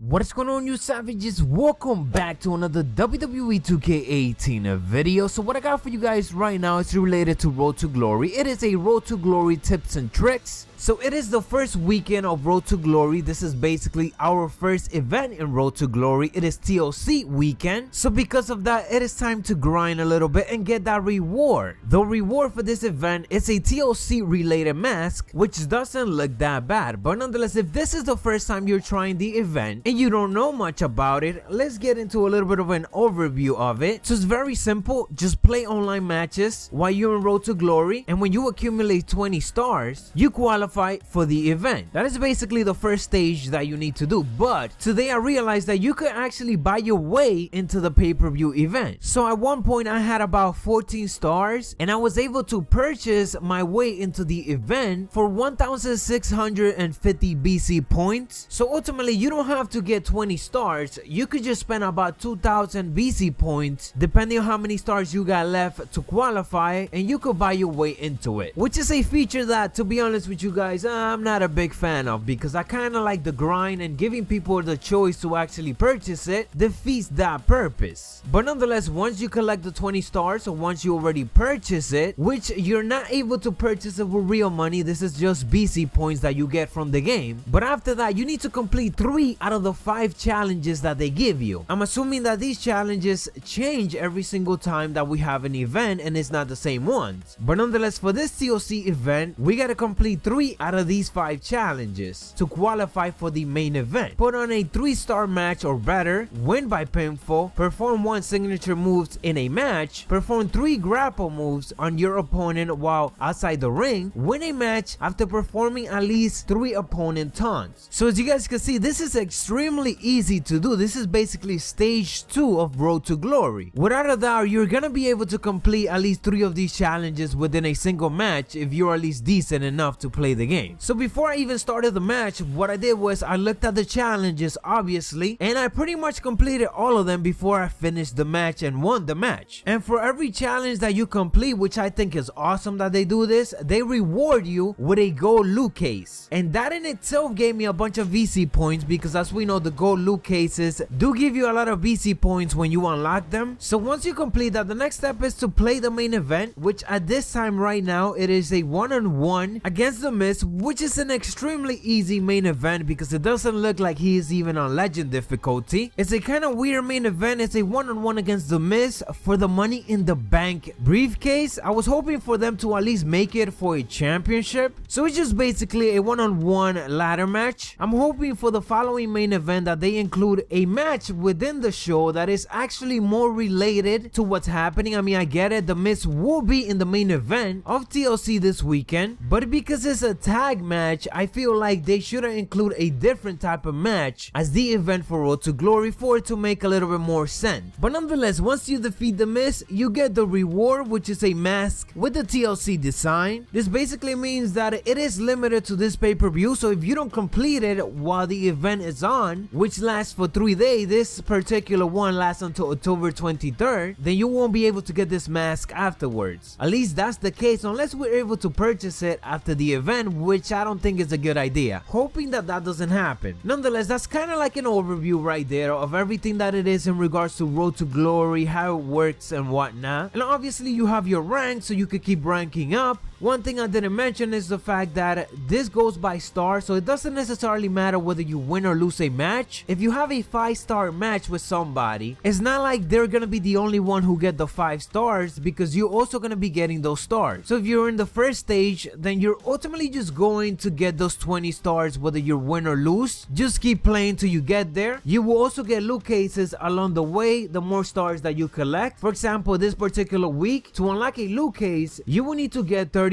What is going on, you savages? Welcome back to another WWE 2K18 video. So what I got for you guys right now is related to Road to Glory. It is a Road to Glory tips and tricks. So it is the first weekend of Road to Glory. This is basically our first event in Road to Glory. It is TLC weekend. So because of that, it is time to grind a little bit and get that reward. The reward for this event is a TLC related mask, which doesn't look that bad. But nonetheless, if this is the first time you're trying the event and you don't know much about it, let's get into a little bit of an overview of it. So it's very simple. Just play online matches while you're in Road to Glory, and when you accumulate 20 stars, you qualify for the event. That is basically the first stage that you need to do. But today I realized that you could actually buy your way into the pay-per-view event. So at one point I had about 14 stars and I was able to purchase my way into the event for 1,650 BC points. So ultimately you don't have to get 20 stars. You could just spend about 2,000 BC points depending on how many stars you got left to qualify, and you could buy your way into it, which is a feature that, to be honest with you guys, I'm not a big fan of, because I kind of like the grind, and giving people the choice to actually purchase it defeats that purpose. But nonetheless, once you collect the 20 stars, or once you already purchase it, which you're not able to purchase it with real money, this is just BC points that you get from the game. But after that, you need to complete 3 out of the 5 challenges that they give you. I'm assuming that these challenges change every single time that we have an event, and it's not the same ones. But nonetheless, for this TLC event, we gotta complete 3 out of these 5 challenges to qualify for the main event. Put on a 3-star match or better, win by pinfall, perform 1 signature moves in a match, perform 3 grapple moves on your opponent while outside the ring, win a match after performing at least 3 opponent taunts. So as you guys can see, this is extremely easy to do. This is basically stage 2 of Road to Glory. Without a doubt, you're gonna be able to complete at least 3 of these challenges within a single match if you're at least decent enough to play the game. So before I even started the match, what I did was I looked at the challenges, obviously, and I pretty much completed all of them before I finished the match and won the match. And for every challenge that you complete, which I think is awesome that they do this, they reward you with a gold loot case. And that in itself gave me a bunch of VC points, because as we know, the gold loot cases do give you a lot of VC points when you unlock them. So once you complete that, the next step is to play the main event, which at this time right now, it is a 1-on-1 against The Miz, which is an extremely easy main event because it doesn't look like he is even on legend difficulty. It's a kind of weird main event. It's a 1-on-1 against The Miz for the Money in the Bank briefcase. I was hoping for them to at least make it for a championship. So it's just basically a 1-on-1 ladder match. I'm hoping for the following main event that they include a match within the show that is actually more related to what's happening. I mean, I get it, The Miz will be in the main event of TLC this weekend, but because it's a tag match, I feel like they should include a different type of match as the event for Road to Glory for it to make a little bit more sense. But nonetheless, once you defeat The Miz, you get the reward, which is a mask with the TLC design. This basically means that it is limited to this pay-per-view, so if you don't complete it while the event is on, which lasts for 3 days, this particular one lasts until October 23rd, then you won't be able to get this mask afterwards. At least that's the case unless we're able to purchase it after the event, which I don't think is a good idea. Hoping that that doesn't happen. Nonetheless, that's kind of like an overview right there of everything that it is in regards to Road to Glory, how it works and whatnot. And obviously you have your rank, so you could keep ranking up. One thing I didn't mention is the fact that this goes by stars, so it doesn't necessarily matter whether you win or lose a match. If you have a 5-star match with somebody, it's not like they're gonna be the only one who get the 5 stars, because you're also gonna be getting those stars. So if you're in the first stage, then you're ultimately just going to get those 20 stars whether you win or lose. Just keep playing till you get there. You will also get loot cases along the way, the more stars that you collect. For example, this particular week, to unlock a loot case, you will need to get 35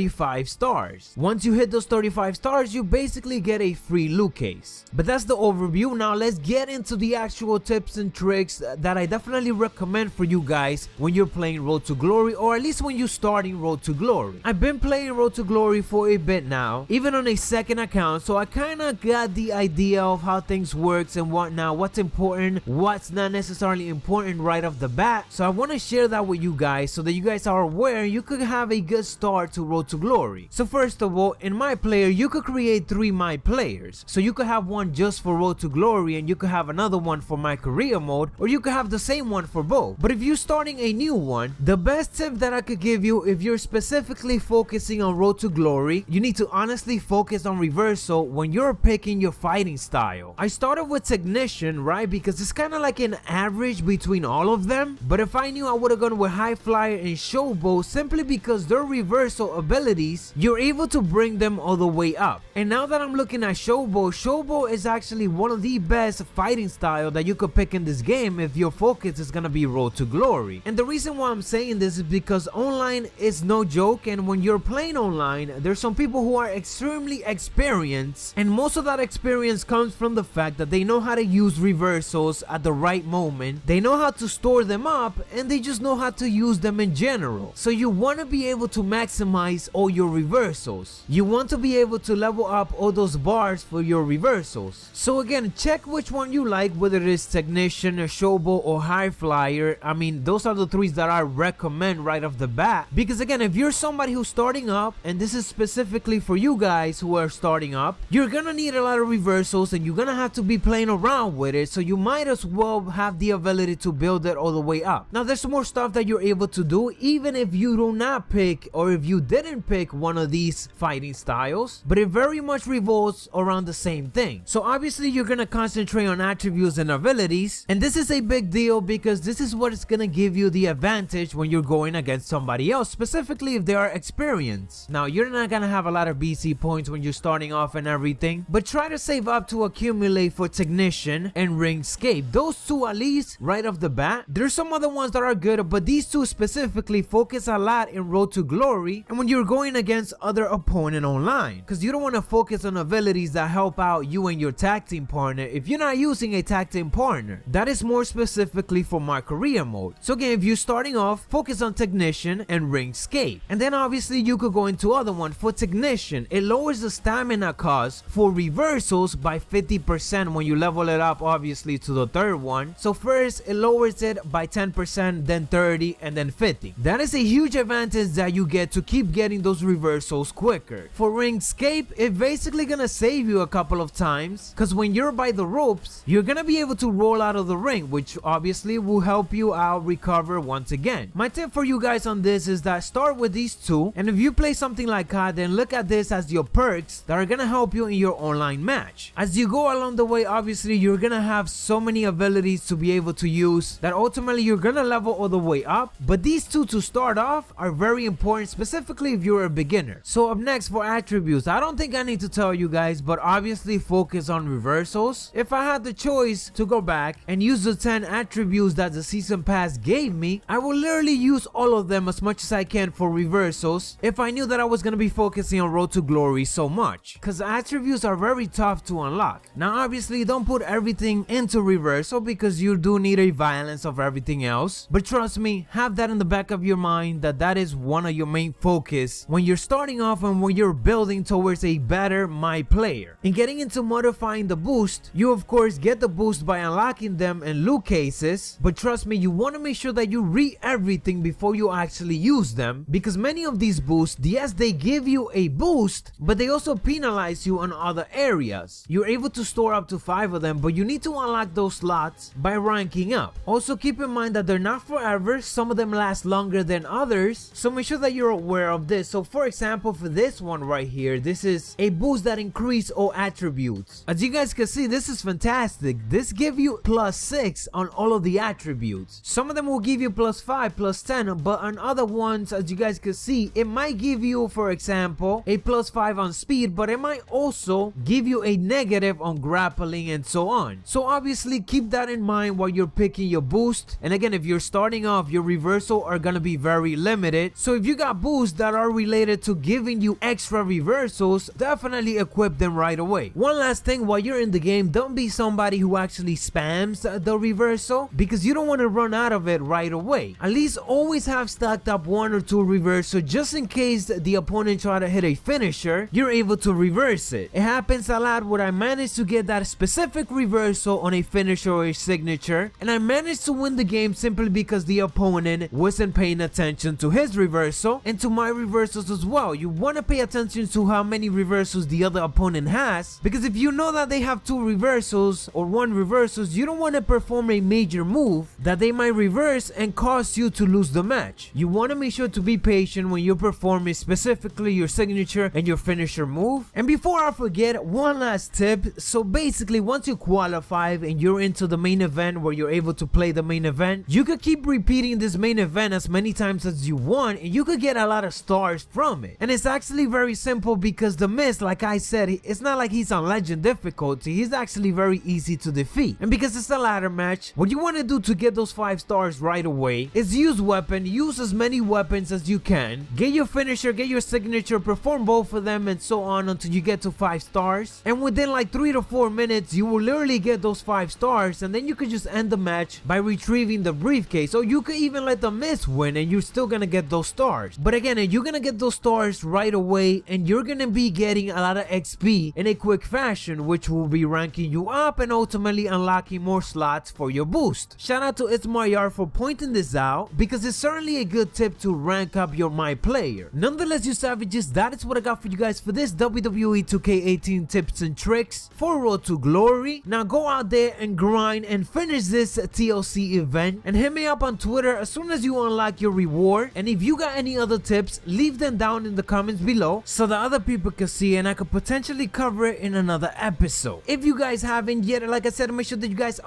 stars. Once you hit those 35 stars, you basically get a free loot case. But that's the overview. Now let's get into the actual tips and tricks that I definitely recommend for you guys when you're playing Road to Glory, or at least when you're starting Road to Glory. I've been playing Road to Glory for a bit now, even on a second account, so I kind of got the idea of how things works and whatnot, what's important, what's not necessarily important right off the bat. So I want to share that with you guys so that you guys are aware you could have a good start to Road Road to Glory. So first of all, in My Player, you could create 3 My Players. So you could have one just for Road to Glory, and you could have another one for My Career mode, or you could have the same one for both. But if you're starting a new one, the best tip that I could give you, if you're specifically focusing on Road to Glory, you need to honestly focus on reversal when you're picking your fighting style. I started with Technician, right, because it's kind of like an average between all of them, but if I knew, I would have gone with High Flyer and Showboat, simply because their reversal abilities, you're able to bring them all the way up. And now that I'm looking at Showboat, Showboat is actually one of the best fighting style that you could pick in this game if your focus is gonna be Road to Glory. And the reason why I'm saying this is because online is no joke, and when you're playing online, there's some people who are extremely experienced, and most of that experience comes from the fact that they know how to use reversals at the right moment, they know how to store them up, and they just know how to use them in general. So you want to be able to maximize all your reversals. You want to be able to level up all those bars for your reversals. So again, check which one you like, whether it is Technician or Showboat or High Flyer. I mean, those are the 3 that I recommend right off the bat, because again, if you're somebody who's starting up, and this is specifically for you guys who are starting up, you're gonna need a lot of reversals, and you're gonna have to be playing around with it, so you might as well have the ability to build it all the way up. Now there's more stuff that you're able to do even if you do not pick, or if you didn't pick one of these fighting styles, but it very much revolves around the same thing. So obviously you're gonna concentrate on attributes and abilities, and this is a big deal because this is what is gonna give you the advantage when you're going against somebody else, specifically if they are experienced. Now you're not gonna have a lot of BC points when you're starting off and everything, but try to save up to accumulate for Technician and Ringscape. Those 2 at least right off the bat. There's some other ones that are good, but these 2 specifically focus a lot in Road to Glory and when you're going against other opponent online, because you don't want to focus on abilities that help out you and your tag team partner if you're not using a tag team partner. That is more specifically for My Career mode. So again, if you're starting off, focus on Technician and Ringscape, and then obviously you could go into other one. For Technician, it lowers the stamina cost for reversals by 50% when you level it up, obviously, to the 3rd one. So first it lowers it by 10%, then 30, and then 50. That is a huge advantage that you get to keep getting those reversals quicker. For Ringscape, it's basically gonna save you a couple of times, because when you're by the ropes, you're gonna be able to roll out of the ring, which obviously will help you out recover once again. My tip for you guys on this is that start with these 2, and if you play something like COD, then look at this as your perks that are gonna help you in your online match. As you go along the way, obviously you're gonna have so many abilities to be able to use that ultimately you're gonna level all the way up, but these 2 to start off are very important, specifically if you're a beginner. So up next, for attributes, I don't think I need to tell you guys, but obviously focus on reversals. If I had the choice to go back and use the 10 attributes that the season pass gave me, I will literally use all of them as much as I can for reversals if I knew that I was gonna be focusing on Road to Glory so much, because attributes are very tough to unlock. Now obviously don't put everything into reversal because you do need a balance of everything else, but trust me, have that in the back of your mind that that is one of your main focus when you're starting off and when you're building towards a better My Player. In getting into modifying the boost, you of course get the boost by unlocking them in loot cases, but trust me, you want to make sure that you read everything before you actually use them, because many of these boosts, yes, they give you a boost, but they also penalize you on other areas. You're able to store up to 5 of them, but you need to unlock those slots by ranking up. Also keep in mind that they're not forever, some of them last longer than others, so make sure that you're aware of this. So for example, for this one right here, this is a boost that increases all attributes. As you guys can see, this is fantastic. This gives you +6 on all of the attributes. Some of them will give you +5, +10, but on other ones, as you guys can see, it might give you, for example, a +5 on speed, but it might also give you a negative on grappling and so on. So obviously keep that in mind while you're picking your boost. And again, if you're starting off, your reversal are gonna be very limited. So if you got boosts that are related to giving you extra reversals, definitely equip them right away. One last thing, while you're in the game, don't be somebody who actually spams the reversal, because you don't want to run out of it right away. At least always have stacked up 1 or 2 reversals just in case the opponent try to hit a finisher, you're able to reverse it. It happens a lot where I managed to get that specific reversal on a finisher or a signature, and I managed to win the game simply because the opponent wasn't paying attention to his reversal and to my reversal reversals as well. You want to pay attention to how many reversals the other opponent has, because if you know that they have 2 reversals or 1 reversals, you don't want to perform a major move that they might reverse and cause you to lose the match. You want to make sure to be patient when you're performing specifically your signature and your finisher move. And before I forget, one last tip. So basically, once you qualify and you're into the main event where you're able to play the main event, you could keep repeating this main event as many times as you want and you could get a lot of stars from it. And it's actually very simple because the Miz, like I said, it's not like he's on legend difficulty. He's actually very easy to defeat. And because it's a ladder match, what you want to do to get those 5 stars right away is use weapon, use as many weapons as you can, get your finisher, get your signature, perform both of them and so on until you get to 5 stars. And within like 3 to 4 minutes, you will literally get those 5 stars, and then you could just end the match by retrieving the briefcase. Or you could even let the Miz win and you're still gonna get those stars. But again, you're gonna get those stars right away and you're gonna be getting a lot of XP in a quick fashion, which will be ranking you up and ultimately unlocking more slots for your boost. Shout out to It's My Yard for pointing this out, because it's certainly a good tip to rank up your My Player. Nonetheless, you savages, that is what I got for you guys for this WWE 2K18 tips and tricks for Road to Glory. Now go out there and grind and finish this TLC event and hit me up on Twitter as soon as you unlock your reward. And if you got any other tips, leave them down in the comments below so that other people can see and I could potentially cover it in another episode. If you guys haven't yet, like I said, make sure that you guys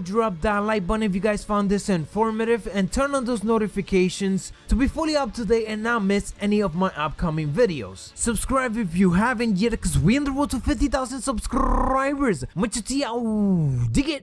drop that like button if you guys found this informative, and turn on those notifications to be fully up to date and not miss any of my upcoming videos. Subscribe if you haven't yet, because we on the road to 50,000 subscribers. Macho T, dig it.